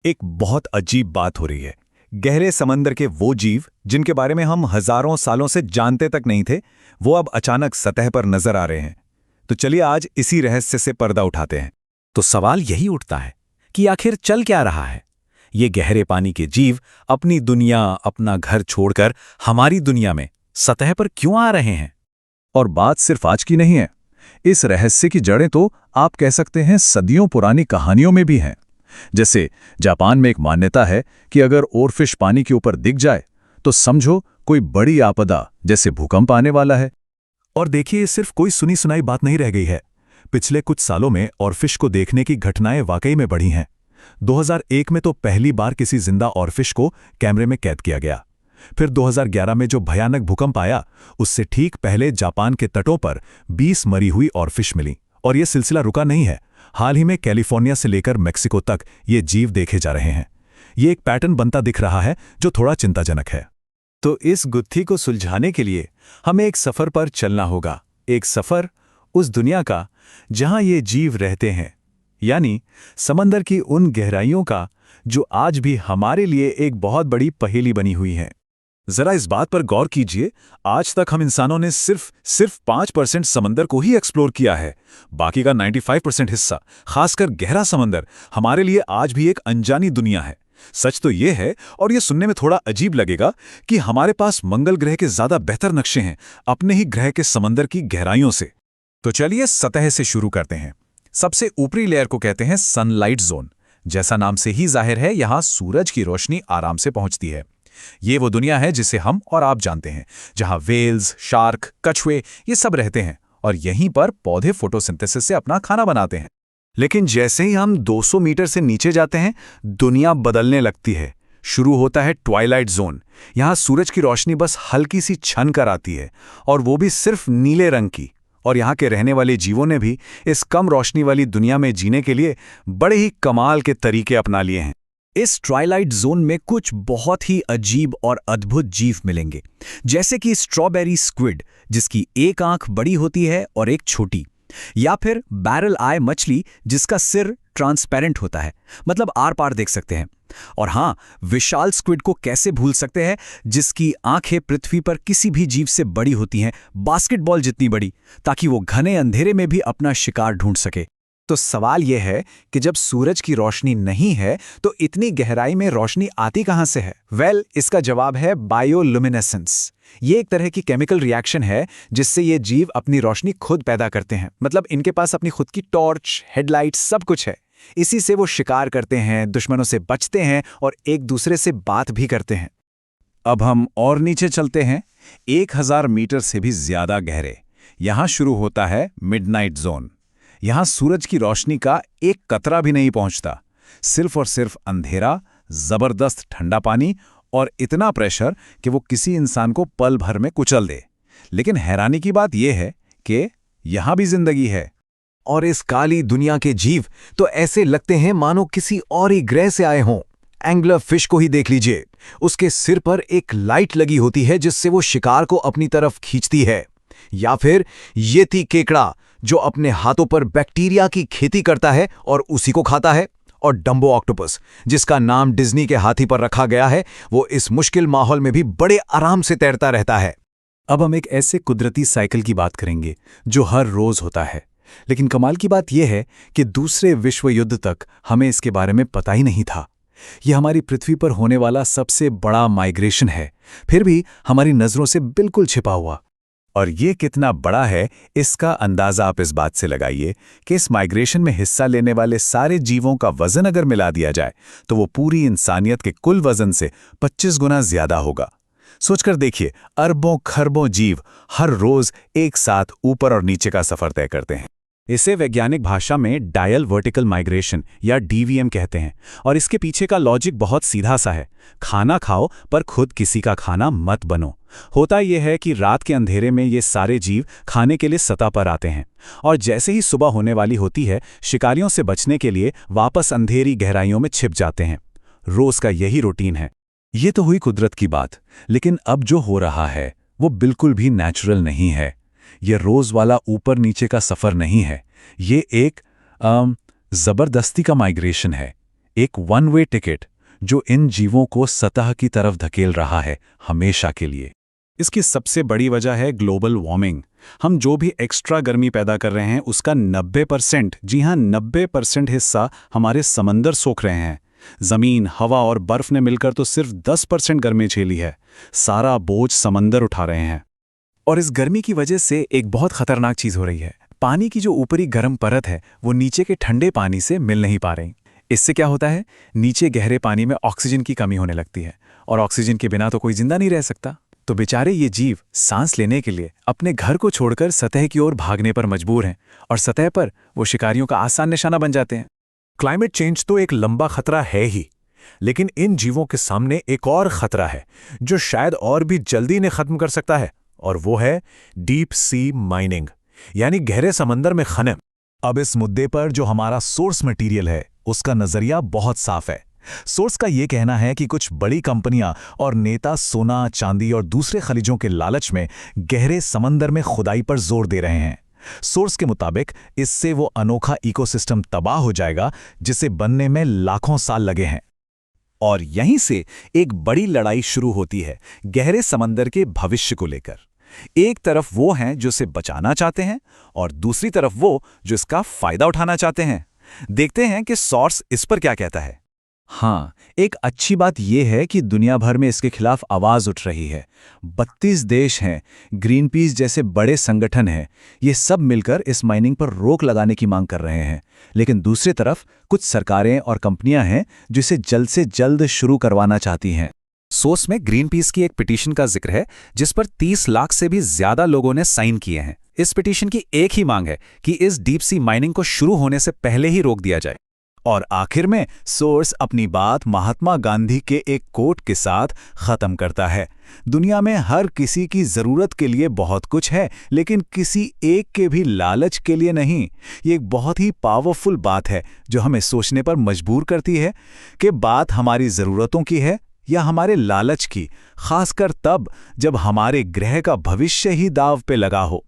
एक बहुत अजीब बात हो रही है। गहरे समंदर के वो जीव जिनके बारे में हम हजारों सालों से जानते तक नहीं थे, वो अब अचानक सतह पर नजर आ रहे हैं। तो चलिए आज इसी रहस्य से पर्दा उठाते हैं। तो सवाल यही उठता है कि आखिर चल क्या रहा है। ये गहरे पानी के जीव अपनी दुनिया, अपना घर छोड़कर हमारी दुनिया में सतह पर क्यों आ रहे हैं? और बात सिर्फ आज की नहीं है। इस रहस्य की जड़ें तो आप कह सकते हैं सदियों पुरानी कहानियों में भी हैं। जैसे जापान में एक मान्यता है कि अगर ओरफिश पानी के ऊपर दिख जाए तो समझो कोई बड़ी आपदा जैसे भूकंप आने वाला है। और देखिए, ये सिर्फ कोई सुनी सुनाई बात नहीं रह गई है। पिछले कुछ सालों में ऑरफिश को देखने की घटनाएं वाकई में बढ़ी हैं। 2001 में तो पहली बार किसी जिंदा ऑरफिश को कैमरे में कैद किया गया। फिर 2011 में जो भयानक भूकंप आया, उससे ठीक पहले जापान के तटों पर 20 मरी हुई ऑरफिश मिली। और ये सिलसिला रुका नहीं है। हाल ही में कैलिफोर्निया से लेकर मेक्सिको तक ये जीव देखे जा रहे हैं। ये एक पैटर्न बनता दिख रहा है जो थोड़ा चिंताजनक है। तो इस गुत्थी को सुलझाने के लिए हमें एक सफर पर चलना होगा। एक सफर उस दुनिया का जहां ये जीव रहते हैं, यानी समंदर की उन गहराइयों का जो आज भी हमारे लिए एक बहुत बड़ी पहेली बनी हुई है। जरा इस बात पर गौर कीजिए, आज तक हम इंसानों ने सिर्फ 5% समंदर को ही एक्सप्लोर किया है। बाकी का 95% हिस्सा, खासकर गहरा समंदर, हमारे लिए आज भी एक अनजानी दुनिया है। सच तो ये है, और ये सुनने में थोड़ा अजीब लगेगा, कि हमारे पास मंगल ग्रह के ज्यादा बेहतर नक्शे हैं अपने ही ग्रह के समंदर की गहराइयों से। तो चलिए सतह से शुरू करते हैं। सबसे ऊपरी लेयर को कहते हैं सनलाइट जोन। जैसा नाम से ही जाहिर है, यहां सूरज की रोशनी आराम से पहुंचती है। ये वो दुनिया है जिसे हम और आप जानते हैं, जहां वेल्स, शार्क, कछुए ये सब रहते हैं, और यहीं पर पौधे फोटोसिंथेसिस से अपना खाना बनाते हैं। लेकिन जैसे ही हम 200 मीटर से नीचे जाते हैं, दुनिया बदलने लगती है। शुरू होता है ट्वाइलाइट जोन। यहां सूरज की रोशनी बस हल्की सी छन कर आती है, और वो भी सिर्फ नीले रंग की। और यहाँ के रहने वाले जीवों ने भी इस कम रोशनी वाली दुनिया में जीने के लिए बड़े ही कमाल के तरीके अपना लिए हैं। इस ट्वाइलाइट जोन में कुछ बहुत ही अजीब और अद्भुत जीव मिलेंगे, जैसे कि स्ट्रॉबेरी स्क्विड, जिसकी एक आंख बड़ी होती है और एक छोटी, या फिर बैरल आई मछली, जिसका सिर ट्रांसपेरेंट होता है, मतलब आर पार देख सकते हैं। और हाँ, विशाल स्क्विड को कैसे भूल सकते हैं, जिसकी आंखें पृथ्वी पर किसी भी जीव से बड़ी होती हैं, बास्केटबॉल जितनी बड़ी, ताकि वो घने अंधेरे में भी अपना शिकार ढूंढ सके। तो सवाल यह है कि जब सूरज की रोशनी नहीं है तो इतनी गहराई में रोशनी आती कहां से है? इसका जवाब है बायोलुमिनेसेंस। ये एक तरह की केमिकल रिएक्शन है जिससे ये जीव अपनी रोशनी खुद पैदा करते हैं। मतलब इनके पास अपनी खुद की टॉर्च, हेडलाइट, सब कुछ है। इसी से वो शिकार करते हैं, दुश्मनों से बचते हैं और एक दूसरे से बात भी करते हैं। अब हम और नीचे चलते हैं, 1000 मीटर से भी ज्यादा गहरे। यहां शुरू होता है मिडनाइट जोन। यहां सूरज की रोशनी का एक कतरा भी नहीं पहुंचता। सिर्फ और सिर्फ अंधेरा, जबरदस्त ठंडा पानी और इतना प्रेशर कि वो किसी इंसान को पल भर में कुचल दे। लेकिन हैरानी की बात यह है कि यहां भी जिंदगी है। और इस काली दुनिया के जीव तो ऐसे लगते हैं मानो किसी और ही ग्रह से आए हों। एंगलर फिश को ही देख लीजिए, उसके सिर पर एक लाइट लगी होती है जिससे वो शिकार को अपनी तरफ खींचती है। या फिर येती केकड़ा, जो अपने हाथों पर बैक्टीरिया की खेती करता है और उसी को खाता है। और डम्बो ऑक्टोपस, जिसका नाम डिज्नी के हाथी पर रखा गया है, वो इस मुश्किल माहौल में भी बड़े आराम से तैरता रहता है। अब हम एक ऐसे कुदरती साइकिल की बात करेंगे जो हर रोज होता है। लेकिन कमाल की बात यह है कि दूसरे विश्व युद्ध तक हमें इसके बारे में पता ही नहीं था। यह हमारी पृथ्वी पर होने वाला सबसे बड़ा माइग्रेशन है, फिर भी हमारी नजरों से बिल्कुल छिपा हुआ। और ये कितना बड़ा है, इसका अंदाजा आप इस बात से लगाइए कि इस माइग्रेशन में हिस्सा लेने वाले सारे जीवों का वजन अगर मिला दिया जाए तो वो पूरी इंसानियत के कुल वजन से 25 गुना ज्यादा होगा। सोचकर देखिए, अरबों खरबों जीव हर रोज एक साथ ऊपर और नीचे का सफर तय करते हैं। इसे वैज्ञानिक भाषा में डायल वर्टिकल माइग्रेशन या डीवीएम कहते हैं। और इसके पीछे का लॉजिक बहुत सीधा सा है, खाना खाओ पर खुद किसी का खाना मत बनो। होता यह है कि रात के अंधेरे में ये सारे जीव खाने के लिए सतह पर आते हैं, और जैसे ही सुबह होने वाली होती है, शिकारियों से बचने के लिए वापस अंधेरी गहराइयों में छिप जाते हैं। रोज का यही रूटीन है। ये तो हुई कुदरत की बात, लेकिन अब जो हो रहा है वो बिल्कुल भी नेचुरल नहीं है। ये रोज वाला ऊपर नीचे का सफर नहीं है, ये एक जबरदस्ती का माइग्रेशन है। एक वन वे टिकट जो इन जीवों को सतह की तरफ धकेल रहा है हमेशा के लिए। इसकी सबसे बड़ी वजह है ग्लोबल वार्मिंग। हम जो भी एक्स्ट्रा गर्मी पैदा कर रहे हैं उसका 90%, जी हाँ 90% हिस्सा हमारे समंदर सोख रहे हैं। जमीन, हवा और बर्फ ने मिलकर तो सिर्फ 10% गर्मी झेली है। सारा बोझ समंदर उठा रहे हैं। और इस गर्मी की वजह से एक बहुत खतरनाक चीज हो रही है। पानी की जो ऊपरी गर्म परत है वो नीचे के ठंडे पानी से मिल नहीं पा रही। इससे क्या होता है, नीचे गहरे पानी में ऑक्सीजन की कमी होने लगती है, और ऑक्सीजन के बिना तो कोई जिंदा नहीं रह सकता। तो बेचारे ये जीव सांस लेने के लिए अपने घर को छोड़कर सतह की ओर भागने पर मजबूर हैं, और सतह पर वो शिकारियों का आसान निशाना बन जाते हैं। क्लाइमेट चेंज तो एक लंबा खतरा है ही, लेकिन इन जीवों के सामने एक और खतरा है जो शायद और भी जल्दी इन्हें खत्म कर सकता है, और वो है डीप सी माइनिंग, यानी गहरे समंदर में खनन। अब इस मुद्दे पर जो हमारा सोर्स मटेरियल है उसका नजरिया बहुत साफ है। सोर्स का ये कहना है कि कुछ बड़ी कंपनियां और नेता सोना, चांदी और दूसरे खनिजों के लालच में गहरे समंदर में खुदाई पर जोर दे रहे हैं। सोर्स के मुताबिक इससे वो अनोखा इकोसिस्टम तबाह हो जाएगा जिसे बनने में लाखों साल लगे हैं। और यहीं से एक बड़ी लड़ाई शुरू होती है गहरे समंदर के भविष्य को लेकर। एक तरफ वो हैं जो इसे बचाना चाहते हैं, और दूसरी तरफ वो जो इसका फायदा उठाना चाहते हैं। देखते हैं कि सोर्स इस पर क्या कहता है। हाँ, एक अच्छी बात यह है कि दुनिया भर में इसके खिलाफ आवाज उठ रही है। 32 देश हैं, ग्रीनपीस जैसे बड़े संगठन हैं, ये सब मिलकर इस माइनिंग पर रोक लगाने की मांग कर रहे हैं। लेकिन दूसरी तरफ कुछ सरकारें और कंपनियां हैं जो इसे जल्द से जल्द शुरू करवाना चाहती हैं। सोर्स में ग्रीनपीस की एक पिटीशन का जिक्र है जिस पर 30 लाख से भी ज्यादा लोगों ने साइन किए हैं। इस पिटीशन की एक ही मांग है कि इस डीप सी माइनिंग को शुरू होने से पहले ही रोक दिया जाए। और आखिर में सोर्स अपनी बात महात्मा गांधी के एक कोट के साथ खत्म करता है। दुनिया में हर किसी की जरूरत के लिए बहुत कुछ है, लेकिन किसी एक के भी लालच के लिए नहीं। ये एक बहुत ही पावरफुल बात है जो हमें सोचने पर मजबूर करती है कि बात हमारी जरूरतों की है या हमारे लालच की, खासकर तब जब हमारे ग्रह का भविष्य ही दांव पे लगा हो।